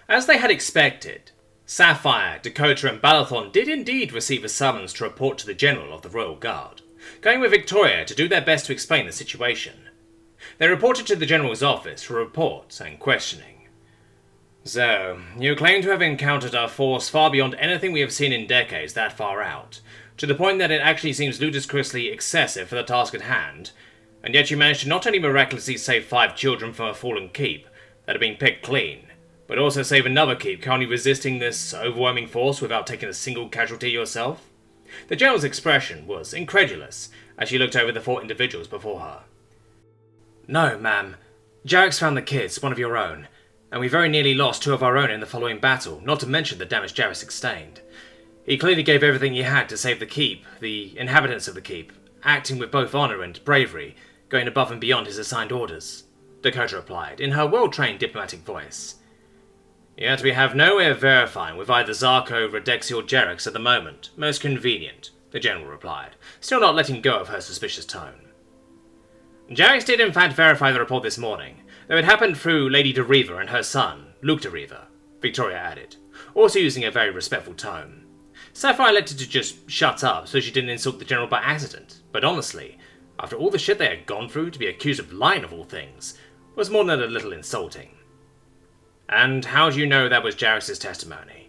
As they had expected, Sapphire, Dakota and Balathon did indeed receive a summons to report to the General of the Royal Guard, going with Victoria to do their best to explain the situation. They reported to the General's office for reports and questioning. So, you claim to have encountered a force far beyond anything we have seen in decades that far out, to the point that it actually seems ludicrously excessive for the task at hand, and yet you managed to not only miraculously save 5 children from a fallen keep that had been picked clean, but also save another keep currently resisting this overwhelming force without taking a single casualty yourself? The General's expression was incredulous as she looked over the 4 individuals before her. No, ma'am. Jarek's found the kids, one of your own, and we very nearly lost 2 of our own in the following battle, not to mention the damage Jarek sustained. He clearly gave everything he had to save the keep, the inhabitants of the keep, acting with both honour and bravery, going above and beyond his assigned orders, Dakota replied, in her well-trained diplomatic voice. Yet we have no way of verifying with either Zarko, Redex or Jerex at the moment. Most convenient, the General replied, still not letting go of her suspicious tone. Jerex did in fact verify the report this morning, though it happened through Lady Deriva and her son, Luke Deriva, Victoria added, also using a very respectful tone. Sapphire elected to just shut up so she didn't insult the General by accident, but honestly, after all the shit they had gone through, to be accused of lying of all things was more than a little insulting. And how do you know that was Jarex's testimony?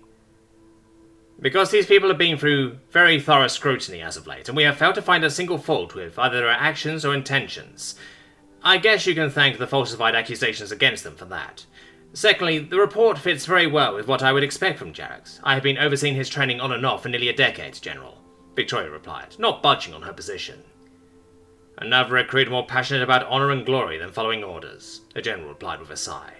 Because these people have been through very thorough scrutiny as of late, and we have failed to find a single fault with either their actions or intentions. I guess you can thank the falsified accusations against them for that. Secondly, the report fits very well with what I would expect from Jarex. I have been overseeing his training on and off for nearly a decade, General, Victoria replied, not budging on her position. Another recruit more passionate about honour and glory than following orders, the General replied with a sigh.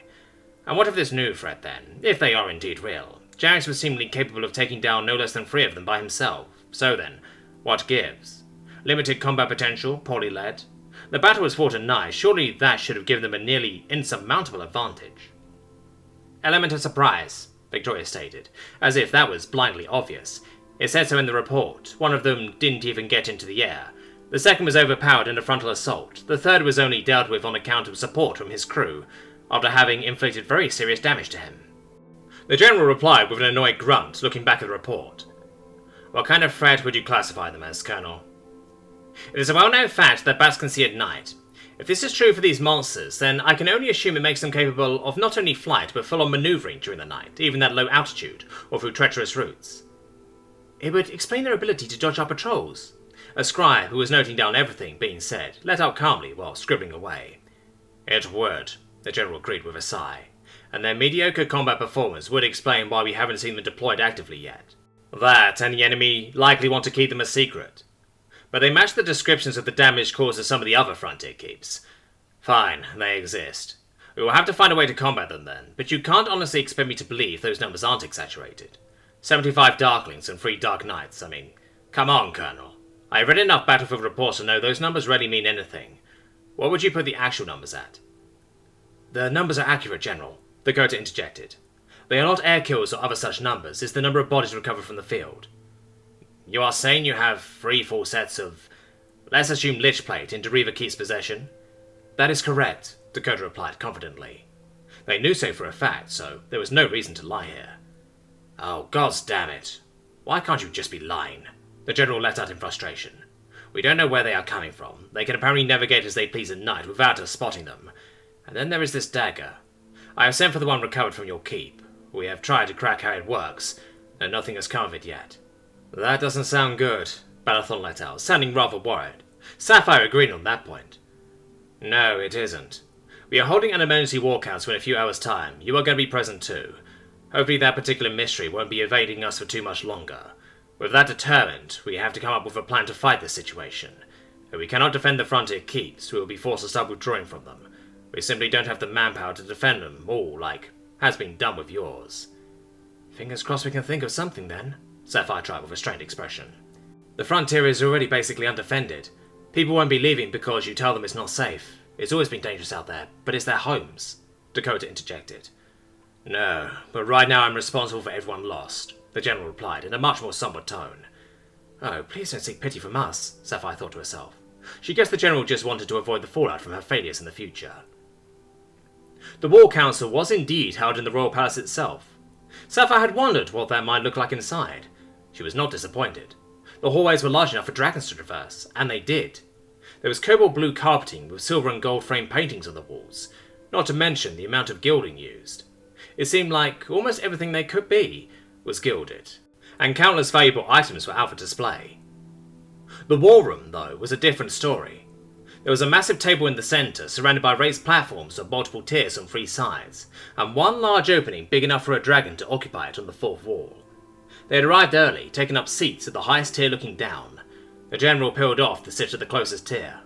And what of this new threat then, if they are indeed real? Jarex was seemingly capable of taking down no less than 3 of them by himself. So then, what gives? Limited combat potential, poorly led? The battle was fought at night, surely that should have given them a nearly insurmountable advantage. Element of surprise, Victoria stated, as if that was blindly obvious. It said so in the report. One of them didn't even get into the air. The second was overpowered in a frontal assault. The third was only dealt with on account of support from his crew, after having inflicted very serious damage to him. The General replied with an annoyed grunt, looking back at the report. What kind of threat would you classify them as, Colonel? It is a well-known fact that bats can see at night. If this is true for these monsters, then I can only assume it makes them capable of not only flight, but full-on manoeuvring during the night, even at low altitude, or through treacherous routes. It would explain their ability to dodge our patrols. A scribe, who was noting down everything being said, let out calmly while scribbling away. It would, the General agreed with a sigh, and their mediocre combat performance would explain why we haven't seen them deployed actively yet. That, and the enemy likely want to keep them a secret. But they match the descriptions of the damage caused to some of the other frontier keeps. Fine, they exist. We will have to find a way to combat them then, but you can't honestly expect me to believe those numbers aren't exaggerated. 75 Darklings and 3 Dark Knights, come on, Colonel. I have read enough battlefield reports to know those numbers rarely mean anything. What would you put the actual numbers at? The numbers are accurate, General, Dakota interjected. They are not air kills or other such numbers, it's the number of bodies recovered from the field. You are saying you have 3 full sets of, let's assume, Lich Plate in Deriva Keep's possession? That is correct, Dakota replied confidently. They knew so for a fact, so there was no reason to lie here. Oh, gods damn it. Why can't you just be lying? The General let out in frustration. We don't know where they are coming from. They can apparently navigate as they please at night without us spotting them. And then there is this dagger. I have sent for the one recovered from your keep. We have tried to crack how it works, and nothing has come of it yet. That doesn't sound good, Balathon let out, sounding rather worried. Sapphire agreed on that point. No, it isn't. We are holding an emergency war council in a few hours' time. You are going to be present too. Hopefully that particular mystery won't be evading us for too much longer. With that determined, we have to come up with a plan to fight this situation. If we cannot defend the frontier keeps, we will be forced to start withdrawing from them. We simply don't have the manpower to defend them all, like has been done with yours. Fingers crossed we can think of something then, Sapphire tried with a strained expression. The frontier is already basically undefended. People won't be leaving because you tell them it's not safe. It's always been dangerous out there, but it's their homes, Dakota interjected. No, but right now I'm responsible for everyone lost, the General replied in a much more somber tone. Oh, please don't seek pity from us, Sapphire thought to herself. She guessed the General just wanted to avoid the fallout from her failures in the future. The War Council was indeed held in the royal palace itself. Sapphire had wondered what that might look like inside. She was not disappointed. The hallways were large enough for dragons to traverse, and they did. There was cobalt blue carpeting with silver and gold framed paintings on the walls, not to mention the amount of gilding used. It seemed like almost everything they could be was gilded, and countless valuable items were out for display. The war room, though, was a different story. There was a massive table in the centre, surrounded by raised platforms of multiple tiers on three sides, and one large opening big enough for a dragon to occupy it on the fourth wall. They had arrived early, taken up seats at the highest tier looking down. The general peeled off to sit at the closest tier.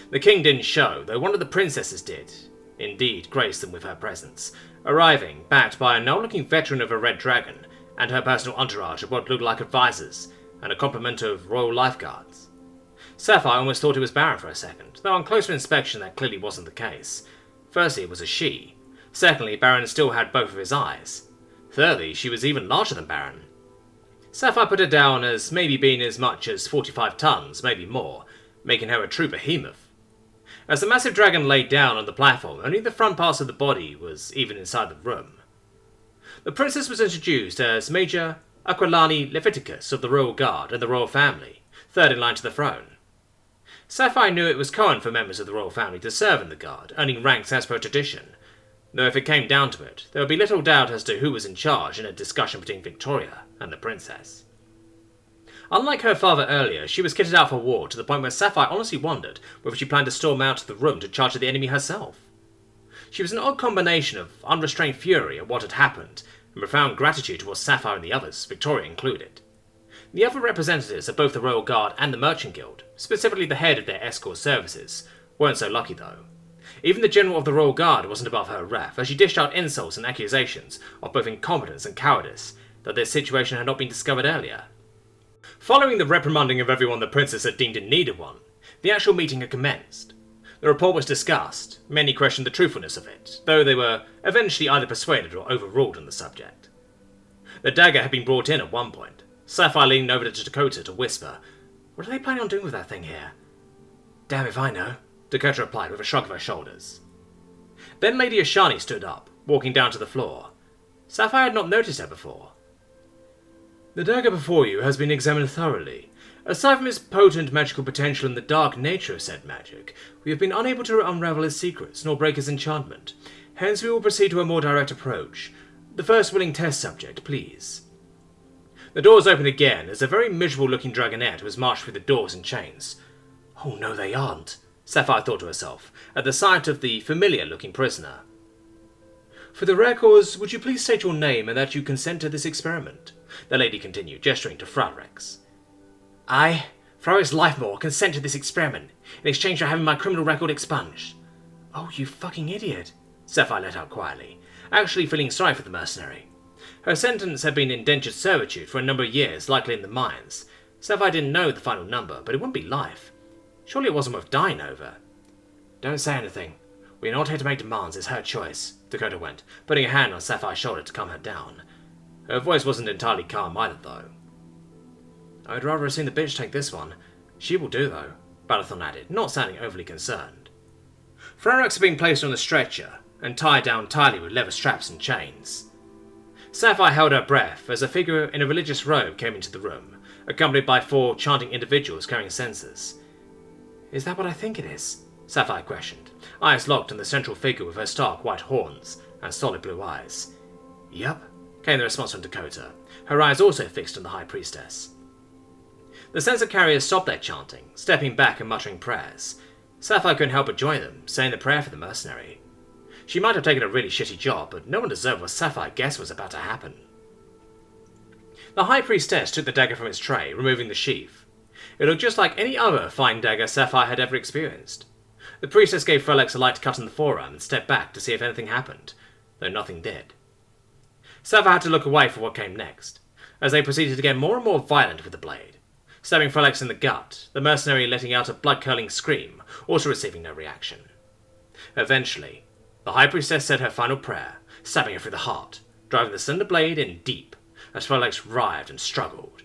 The king didn't show, though one of the princesses did, indeed grace them with her presence, arriving, backed by a now-looking veteran of a red dragon, and her personal entourage of what looked like advisors, and a complement of royal lifeguards. Sapphire almost thought it was Baron for a second, though on closer inspection that clearly wasn't the case. Firstly, it was a she. Secondly, Baron still had both of his eyes. Thirdly, she was even larger than Baron. Sapphire put her down as maybe being as much as 45 tons, maybe more, making her a true behemoth. As the massive dragon laid down on the platform, only the front parts of the body was even inside the room. The princess was introduced as Major Aquilani Leviticus of the Royal Guard and the Royal Family, third in line to the throne. Sapphire knew it was common for members of the royal family to serve in the guard, earning ranks as per tradition, though if it came down to it, there would be little doubt as to who was in charge in a discussion between Victoria and the princess. Unlike her father earlier, she was kitted out for war to the point where Sapphire honestly wondered whether she planned to storm out of the room to charge at the enemy herself. She was an odd combination of unrestrained fury at what had happened and profound gratitude towards Sapphire and the others, Victoria included. The other representatives of both the Royal Guard and the Merchant Guild, specifically the head of their escort services, weren't so lucky though. Even the General of the Royal Guard wasn't above her wrath, as she dished out insults and accusations of both incompetence and cowardice that their situation had not been discovered earlier. Following the reprimanding of everyone the princess had deemed in need of one, the actual meeting had commenced. The report was discussed. Many questioned the truthfulness of it, though they were eventually either persuaded or overruled on the subject. The dagger had been brought in at one point. Sapphire leaned over to Dakota to whisper, "What are they planning on doing with that thing here?" "Damn if I know," Dakota replied with a shrug of her shoulders. Then Lady Ashani stood up, walking down to the floor. Sapphire had not noticed her before. "The dagger before you has been examined thoroughly. Aside from its potent magical potential and the dark nature of said magic, we have been unable to unravel its secrets nor break its enchantment. Hence we will proceed to a more direct approach. The first willing test subject, please." The doors opened again as a very miserable-looking dragonette was marched through the doors in chains. "Oh no, they aren't," Sapphire thought to herself, at the sight of the familiar-looking prisoner. "For the records, would you please state your name and that you consent to this experiment?" the lady continued, gesturing to Frarex. "I, Frarex Lifemore, consent to this experiment, in exchange for having my criminal record expunged." "Oh, you fucking idiot," Sapphire let out quietly, actually feeling sorry for the mercenary. Her sentence had been indentured servitude for a number of years, likely in the mines. Sapphire didn't know the final number, but it wouldn't be life. Surely it wasn't worth dying over. "Don't say anything. We are not here to make demands, it's her choice," Dakota went, putting a hand on Sapphire's shoulder to calm her down. Her voice wasn't entirely calm either, though. "I'd rather have seen the bitch take this one. She will do, though," Balathon added, not sounding overly concerned. Frarex had been placed on the stretcher, and tied down tightly with leather straps and chains. Sapphire held her breath as a figure in a religious robe came into the room, accompanied by 4 chanting individuals carrying censers. "Is that what I think it is?" Sapphire questioned, eyes locked on the central figure with her stark white horns and solid blue eyes. "Yup," came the response from Dakota, her eyes also fixed on the High Priestess. The censer carriers stopped their chanting, stepping back and muttering prayers. Sapphire couldn't help but join them, saying the prayer for the mercenary. She might have taken a really shitty job, but no one deserved what Sapphire guessed was about to happen. The High Priestess took the dagger from its tray, removing the sheath. It looked just like any other fine dagger Sapphire had ever experienced. The priestess gave Frelex a light cut in the forearm and stepped back to see if anything happened, though nothing did. Sapphire had to look away for what came next, as they proceeded to get more and more violent with the blade. Stabbing Frelex in the gut, the mercenary letting out a blood-curdling scream, also receiving no reaction. Eventually, the High Priestess said her final prayer, stabbing her through the heart, driving the slender blade in deep, as Frelex writhed and struggled.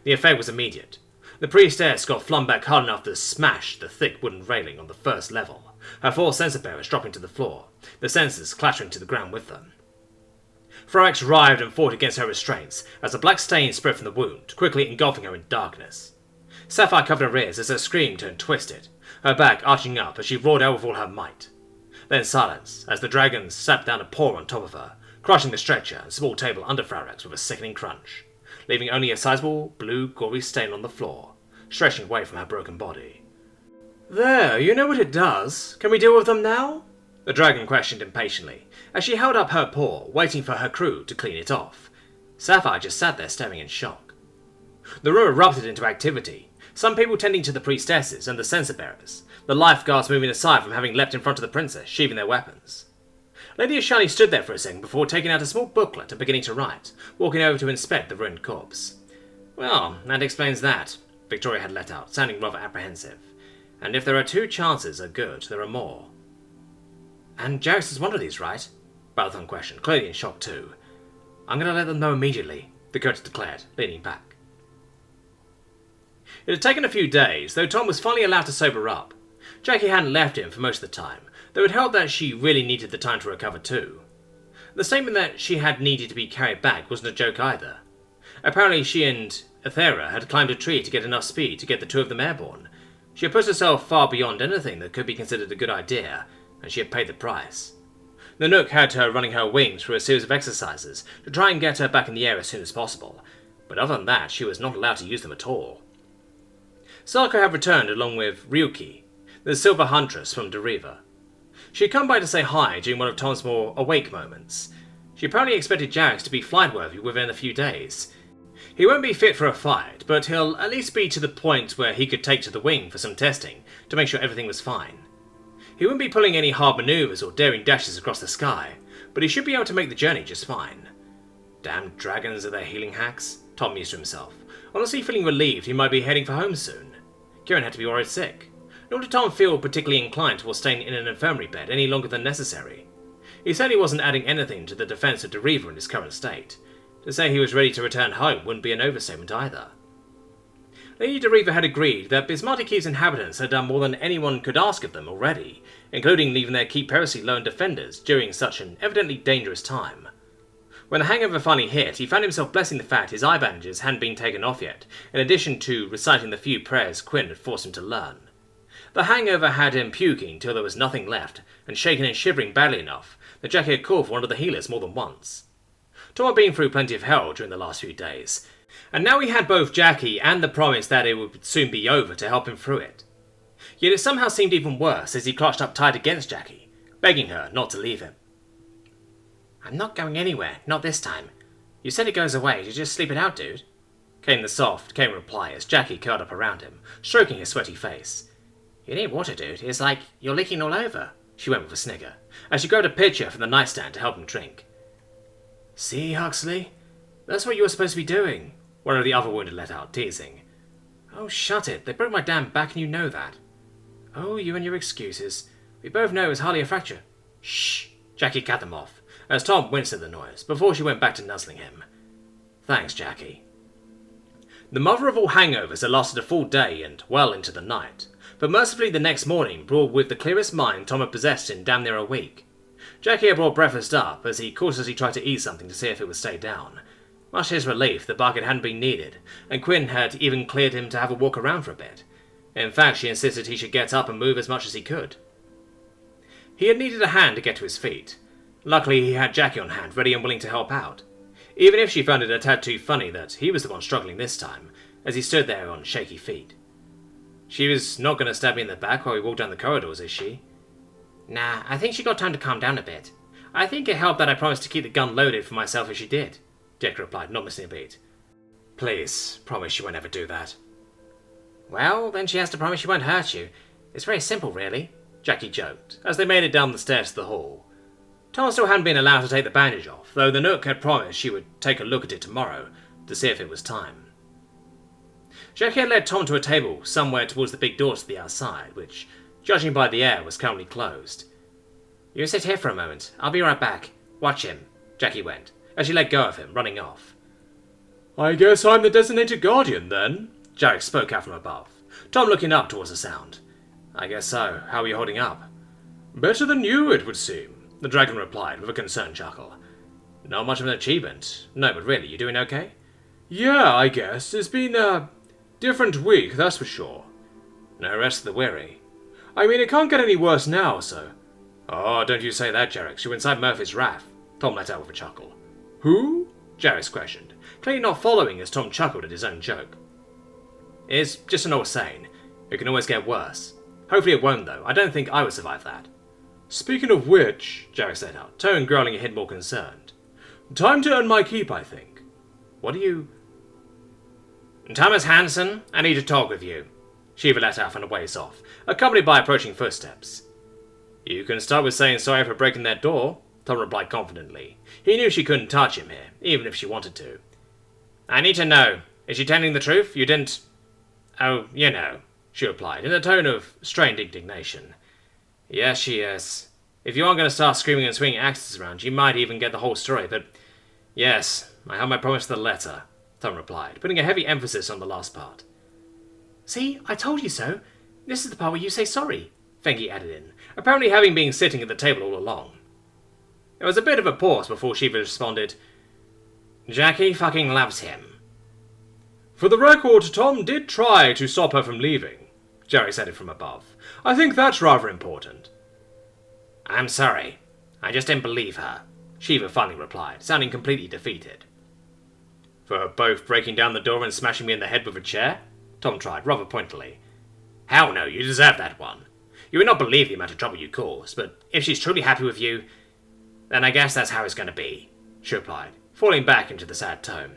The effect was immediate. The priestess got flung back hard enough to smash the thick wooden railing on the first level, her 4 sensor bearers dropping to the floor, the sensors clattering to the ground with them. Thorax writhed and fought against her restraints as a black stain spread from the wound, quickly engulfing her in darkness. Sapphire covered her ears as her scream turned twisted, her back arching up as she roared out with all her might. Then silence, as the dragon slapped down a paw on top of her, crushing the stretcher and small table under Thorax with a sickening crunch, leaving only a sizable blue gory stain on the floor, stretching away from her broken body. "There, you know what it does. Can we deal with them now?" the dragon questioned impatiently, as she held up her paw, waiting for her crew to clean it off. Sapphire just sat there staring in shock. The room erupted into activity, some people tending to the priestesses and the censer bearers, the lifeguards moving aside from having leapt in front of the princess, sheathing their weapons. Lady Ashani stood there for a second before taking out a small booklet and beginning to write, walking over to inspect the ruined corpse. "Well, that explains that," Victoria had let out, sounding rather apprehensive. "And if there are 2 chances are good, there are more." "And Jarrus is one of these, right?" Balathon questioned, clearly in shock too. "I'm going to let them know immediately," the coach declared, leaning back. It had taken a few days, though Tom was finally allowed to sober up. Jackie hadn't left him for most of the time, though it helped that she really needed the time to recover too. The statement that she had needed to be carried back wasn't a joke either. Apparently she and Ethera had climbed a tree to get enough speed to get the 2 of them airborne. She had pushed herself far beyond anything that could be considered a good idea, and she had paid the price. The Nook had her running her wings through a series of exercises to try and get her back in the air as soon as possible, but other than that she was not allowed to use them at all. Sarko had returned along with Ryuki, the silver huntress from Deriva. She had come by to say hi during one of Tom's more awake moments. She apparently expected Jarrus to be flight-worthy within a few days. He won't be fit for a fight, but he'll at least be to the point where he could take to the wing for some testing to make sure everything was fine. He wouldn't be pulling any hard maneuvers or daring dashes across the sky, but he should be able to make the journey just fine. Damn dragons and their healing hacks, Tom mused to himself, honestly feeling relieved he might be heading for home soon. Kieran had to be worried sick. Nor did Tom feel particularly inclined towards staying in an infirmary bed any longer than necessary. He certainly wasn't adding anything to the defence of Deriva in his current state. To say he was ready to return home wouldn't be an overstatement either. Lady Deriva had agreed that Bismarck Keep's inhabitants had done more than anyone could ask of them already, including leaving their Keep Heresy lone defenders during such an evidently dangerous time. When the hangover finally hit, he found himself blessing the fact his eye bandages hadn't been taken off yet, in addition to reciting the few prayers Quinn had forced him to learn. The hangover had him puking till there was nothing left, and shaking and shivering badly enough that Jackie had called for one of the healers more than once. Tom had been through plenty of hell during the last few days, and now he had both Jackie and the promise that it would soon be over to help him through it. Yet it somehow seemed even worse as he clutched up tight against Jackie, begging her not to leave him. "I'm not going anywhere, not this time. You said it goes away, you just sleep it out, dude," came the soft, came reply as Jackie curled up around him, stroking his sweaty face. "You need water, dude. It's like you're leaking all over," she went with a snigger, as she grabbed a pitcher from the nightstand to help him drink. "See, Huxley? That's what you were supposed to be doing," one of the other wounded let out, teasing. "Oh, shut it. They broke my damn back and you know that." "Oh, you and your excuses. We both know it was hardly a fracture." "Shh!" Jackie cut them off, as Tom winced at the noise, before she went back to nuzzling him. "Thanks, Jackie." The mother of all hangovers had lasted a full day and well into the night, but mercifully the next morning brought with the clearest mind Tom had possessed in damn near a week. Jackie had brought breakfast up as he cautiously tried to eat something to see if it would stay down. Much to his relief, the bucket hadn't been needed, and Quinn had even cleared him to have a walk around for a bit. In fact, she insisted he should get up and move as much as he could. He had needed a hand to get to his feet. Luckily, he had Jackie on hand, ready and willing to help out, even if she found it a tad too funny that he was the one struggling this time, as he stood there on shaky feet. "She was not going to stab me in the back while we walked down the corridors, is she?" "Nah, I think she got time to calm down a bit. I think it helped that I promised to keep the gun loaded for myself if she did," Jack replied, not missing a beat. "Please, promise she won't ever do that." "Well, then she has to promise she won't hurt you. It's very simple, really," Jackie joked, as they made it down the stairs to the hall. Tom still hadn't been allowed to take the bandage off, though the Nook had promised she would take a look at it tomorrow, to see if it was time. Jackie had led Tom to a table somewhere towards the big door to the outside, which, judging by the air, was currently closed. "You sit here for a moment. I'll be right back. Watch him," Jackie went, as she let go of him, running off. "I guess I'm the designated guardian, then," Jarek spoke out from above, Tom looking up towards the sound. "I guess so. How are you holding up?" Better than you, it would seem, the dragon replied with a concerned chuckle. Not much of an achievement. No, but really, you doing okay? Yeah, I guess. It's been a different week, that's for sure. No rest for the weary. I mean, it can't get any worse now, so... Oh, don't you say that, Jarix. You're inside Murphy's wrath, Tom let out with a chuckle. Who? Jarix questioned, clearly not following as Tom chuckled at his own joke. It's just an old saying. It can always get worse. Hopefully it won't, though. I don't think I would survive that. Speaking of which, Jarix let out, tone growling a hint more concerned. Time to earn my keep, I think. What are you... Thomas Hanson, I need to talk with you, Shiva let out from a ways off, accompanied by approaching footsteps. You can start with saying sorry for breaking that door, Tom replied confidently. He knew she couldn't touch him here, even if she wanted to. I need to know. Is she telling the truth? You didn't... Oh, you know, she replied, in a tone of strained indignation. Yes, she is. If you aren't going to start screaming and swinging axes around, you might even get the whole story, but... Yes, I have my promise to the letter, Tom replied, putting a heavy emphasis on the last part. See, I told you so. This is the part where you say sorry, Fengi added in, apparently having been sitting at the table all along. There was a bit of a pause before Shiva responded, Jackie fucking loves him. For the record, Tom did try to stop her from leaving, Jerry said it from above. I think that's rather important. I'm sorry. I just didn't believe her, Shiva finally replied, sounding completely defeated. For both breaking down the door and smashing me in the head with a chair? Tom tried, rather pointedly. Hell no, you deserve that one. You would not believe the amount of trouble you caused, but if she's truly happy with you, then I guess that's how it's going to be, she replied, falling back into the sad tone.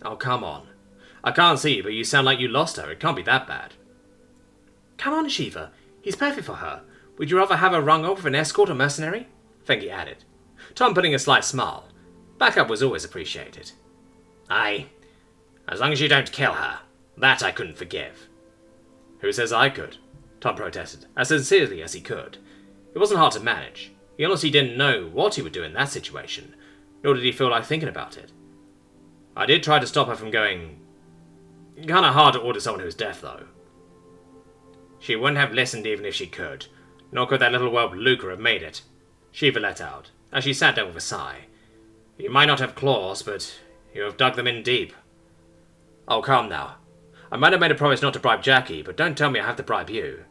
Oh, come on. I can't see, but you sound like you lost her. It can't be that bad. Come on, Shiva. He's perfect for her. Would you rather have her rung off with an escort or mercenary? Fengi added. Tom putting a slight smile. Backup was always appreciated. Aye. As long as you don't kill her. That I couldn't forgive. Who says I could? Tom protested, as sincerely as he could. It wasn't hard to manage. He honestly didn't know what he would do in that situation, nor did he feel like thinking about it. I did try to stop her from going... Kinda hard to order someone who's deaf, though. She wouldn't have listened even if she could, nor could that little whelp Luca have made it, Shiva let out, as she sat down with a sigh. You might not have claws, but you have dug them in deep. Oh, calm now. I might have made a promise not to bribe Jackie, but don't tell me I have to bribe you.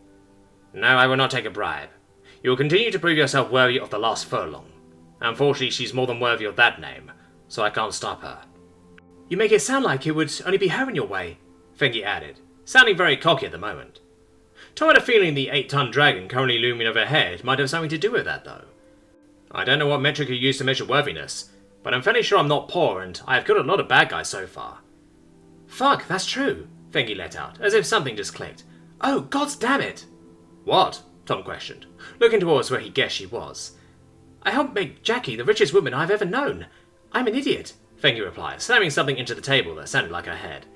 No, I will not take a bribe. You will continue to prove yourself worthy of the last furlong. Unfortunately, she's more than worthy of that name, so I can't stop her. You make it sound like it would only be her in your way, Fengi added, sounding very cocky at the moment. Tom had a feeling the 8-ton dragon currently looming overhead might have something to do with that, though. I don't know what metric you use to measure worthiness, but I'm fairly sure I'm not poor, and I have killed a lot of bad guys so far. Fuck, that's true, Fengi let out, as if something just clicked. Oh, gods damn it! What? Tom questioned, looking towards where he guessed she was. I helped make Jackie the richest woman I've ever known. I'm an idiot, Fengi replied, slamming something into the table that sounded like her head.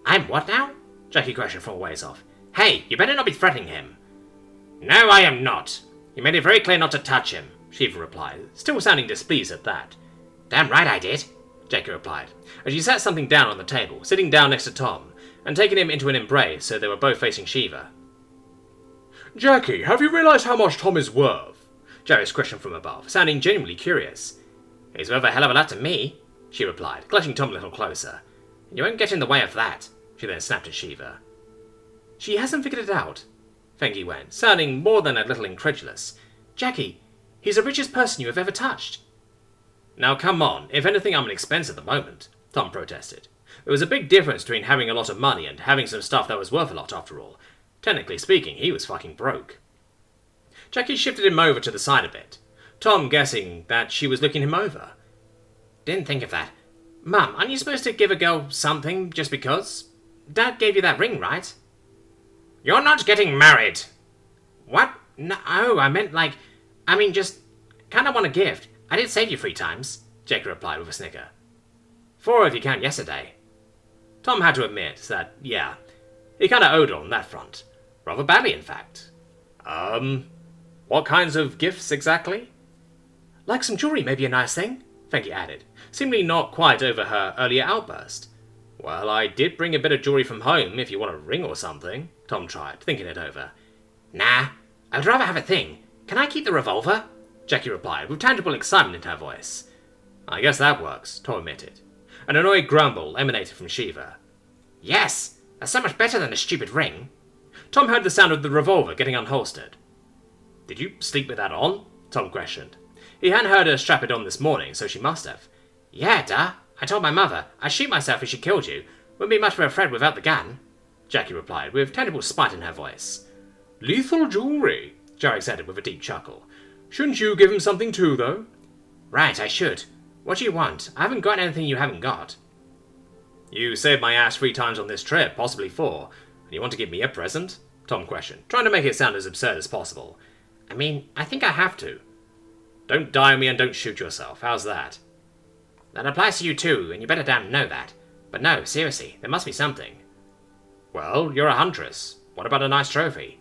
I'm what now? Jackie questioned from a ways off. Hey, you better not be threatening him. No, I am not. You made it very clear not to touch him, Shiva replied, still sounding displeased at that. Damn right I did, Jackie replied, as she sat something down on the table, sitting down next to Tom, and taking him into an embrace so they were both facing Shiva. Jackie, have you realised how much Tom is worth? Jarvis questioned from above, sounding genuinely curious. He's worth a hell of a lot to me, she replied, clutching Tom a little closer. You won't get in the way of that, she then snapped at Shiva. She hasn't figured it out, Fengi went, sounding more than a little incredulous. Jackie, he's the richest person you have ever touched. Now come on, if anything I'm an expense at the moment, Tom protested. There was a big difference between having a lot of money and having some stuff that was worth a lot after all. Technically speaking, he was fucking broke. Jackie shifted him over to the side a bit, Tom guessing that she was looking him over. Didn't think of that. Mum, aren't you supposed to give a girl something just because? Dad gave you that ring, right? You're not getting married. What? No, I meant just kind of want a gift. I did save you 3 times, Jackie replied with a snicker. 4 if you count yesterday. Tom had to admit that, yeah, he kind of owed her on that front. Rather badly, in fact. What kinds of gifts exactly? Like some jewellery may be a nice thing, Fengi added, seemingly not quite over her earlier outburst. Well, I did bring a bit of jewellery from home if you want a ring or something, Tom tried, thinking it over. Nah, I'd rather have a thing. Can I keep the revolver? Jackie replied, with tangible excitement in her voice. I guess that works, Tom admitted. An annoyed grumble emanated from Shiva. Yes, that's so much better than a stupid ring. Tom heard the sound of the revolver getting unholstered. Did you sleep with that on? Tom questioned. He hadn't heard her strap it on this morning, so she must have. Yeah, duh. I told my mother I'd shoot myself if she killed you. Wouldn't be much of a threat without the gun, Jackie replied, with tangible spite in her voice. Lethal jewellery, Jarek added with a deep chuckle. Shouldn't you give him something too, though? Right, I should. What do you want? I haven't got anything you haven't got. You saved my ass 3 times on this trip, possibly 4, and you want to give me a present? Tom questioned, trying to make it sound as absurd as possible. I mean, I think I have to. Don't die on me and don't shoot yourself. How's that? That applies to you too, and you better damn know that. But no, seriously, there must be something. Well, you're a huntress. What about a nice trophy?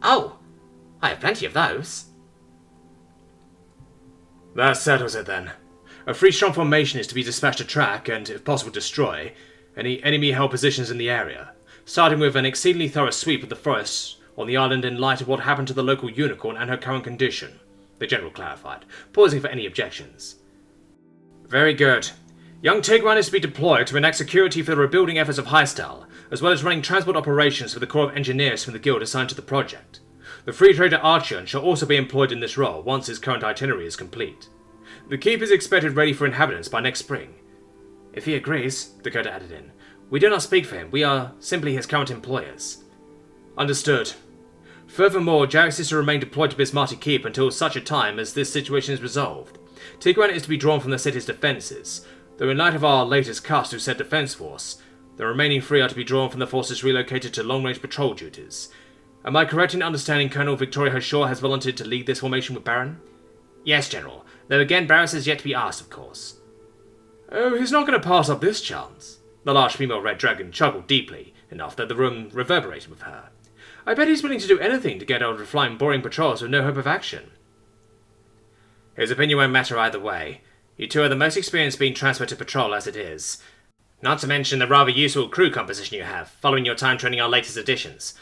Oh, I have plenty of those. That settles it then. A 3-strong formation is to be dispatched to track and, if possible, destroy any enemy held positions in the area, starting with an exceedingly thorough sweep of the forests on the island in light of what happened to the local unicorn and her current condition, the General clarified, pausing for any objections. Very good. Young Tigran is to be deployed to enact security for the rebuilding efforts of Highstal, as well as running transport operations for the Corps of Engineers from the Guild assigned to the project. The Free Trader Archon shall also be employed in this role once his current itinerary is complete. The keep is expected ready for inhabitants by next spring. If he agrees, Dakota added in, we do not speak for him, we are simply his current employers. Understood. Furthermore, Jax is to remain deployed to Bismarck Keep until such a time as this situation is resolved. Tigran is to be drawn from the city's defences, though in light of our latest cut to said defence force, the remaining 3 are to be drawn from the forces relocated to long-range patrol duties. Am I correct in understanding Colonel Victoria Hershaw has volunteered to lead this formation with Baron? Yes, General, though again Barris is yet to be asked, of course. Oh, he's not going to pass up this chance. The large female red dragon chuckled deeply, enough that the room reverberated with her. I bet he's willing to do anything to get out of flying boring patrols with no hope of action. His opinion won't matter either way. You 2 are the most experienced being transferred to patrol as it is. Not to mention the rather useful crew composition you have, following your time training our latest additions.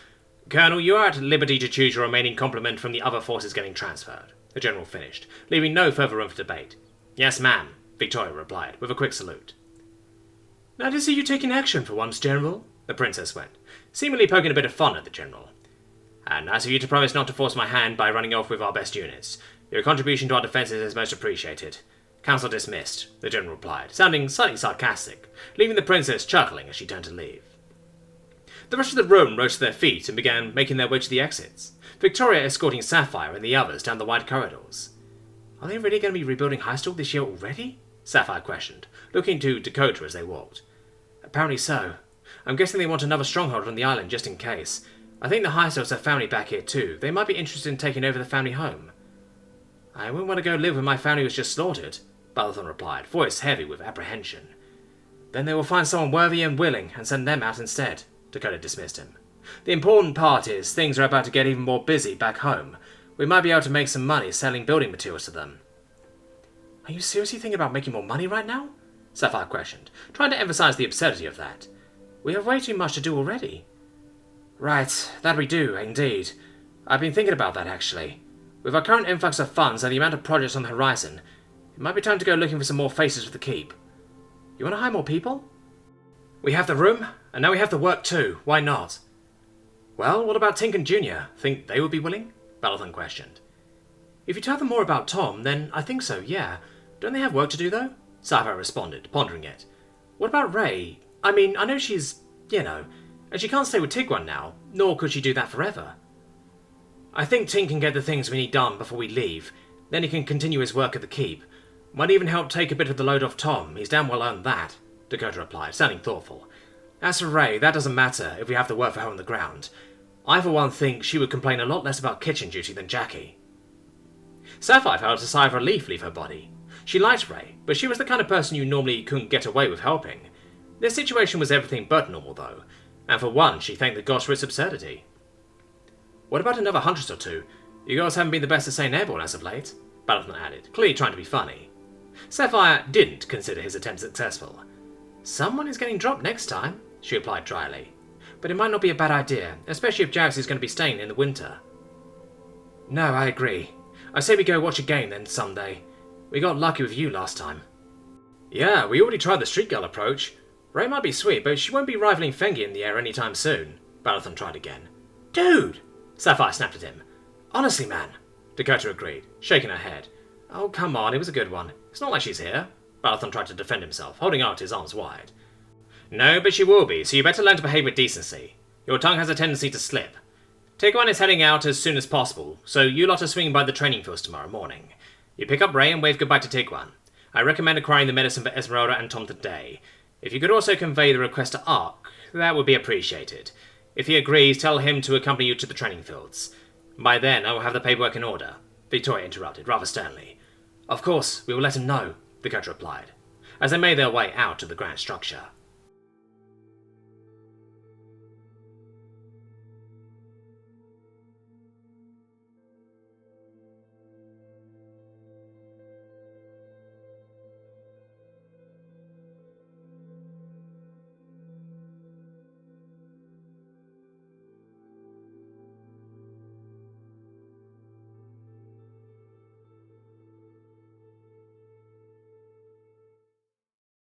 Colonel, you are at liberty to choose your remaining complement from the other forces getting transferred, the General finished, leaving no further room for debate. Yes, ma'am, Victoria replied, with a quick salute. Now to see you taking action for once, General, the Princess went, seemingly poking a bit of fun at the General. And nice of you to promise not to force my hand by running off with our best units. Your contribution to our defences is most appreciated. Council dismissed, the General replied, sounding slightly sarcastic, leaving the Princess chuckling as she turned to leave. The rest of the room rose to their feet and began making their way to the exits, Victoria escorting Sapphire and the others down the wide corridors. Are they really going to be rebuilding Highstal this year already? Sapphire questioned, looking to Dakota as they walked. Apparently so. I'm guessing they want another stronghold on the island just in case. I think the Highstals have family back here too. They might be interested in taking over the family home. I wouldn't want to go live where my family was just slaughtered, Balathon replied, voice heavy with apprehension. Then they will find someone worthy and willing and send them out instead, Dakota dismissed him. The important part is things are about to get even more busy back home. We might be able to make some money selling building materials to them. Are you seriously thinking about making more money right now? Sapphire questioned, trying to emphasize the absurdity of that. We have way too much to do already. Right, that we do, indeed. I've been thinking about that, actually. With our current influx of funds and the amount of projects on the horizon, it might be time to go looking for some more faces for the keep. You want to hire more people? We have the room, and now we have the work too. Why not? Well, what about Tink and Junior? Think they would be willing? Balathon questioned. If you tell them more about Tom, then I think so, yeah. Don't they have work to do, though? Sapphire responded, pondering it. What about Ray? I mean, I know she's, and she can't stay with Tigran now, nor could she do that forever. I think Tink can get the things we need done before we leave. Then he can continue his work at the keep. Might even help take a bit of the load off Tom. He's damn well earned that, Dakota replied, sounding thoughtful. As for Ray, that doesn't matter if we have to work for her on the ground. I, for one, think she would complain a lot less about kitchen duty than Jackie. Sapphire felt a sigh of relief leave her body. She liked Ray, but she was the kind of person you normally couldn't get away with helping. Their situation was everything but normal, though, and for one, she thanked the gods for its absurdity. What about another Huntress or 2? You girls haven't been the best at saying airborne as of late, Balathon added, clearly trying to be funny. Sapphire didn't consider his attempt successful. Someone is getting dropped next time, she replied dryly. But it might not be a bad idea, especially if Jax is going to be staying in the winter. No, I agree. I say we go watch a game then someday. We got lucky with you last time. Yeah, we already tried the street girl approach. Ray might be sweet, but she won't be rivaling Fengi in the air anytime soon. Balathon tried again. Dude! Sapphire snapped at him. Honestly, man. Dakota agreed, shaking her head. Oh, come on, it was a good one. It's not like she's here. Balathon tried to defend himself, holding out his arms wide. No, but she will be, so you better learn to behave with decency. Your tongue has a tendency to slip. Tigwan is heading out as soon as possible, so you lot are swinging by the training fields tomorrow morning. You pick up Ray and wave goodbye to Tigwan. I recommend acquiring the medicine for Esmeralda and Tom today. If you could also convey the request to Ark, that would be appreciated. If he agrees, tell him to accompany you to the training fields. By then, I will have the paperwork in order. Victoria interrupted, rather sternly. Of course, we will let him know, Dakota replied, as they made their way out to the grand structure.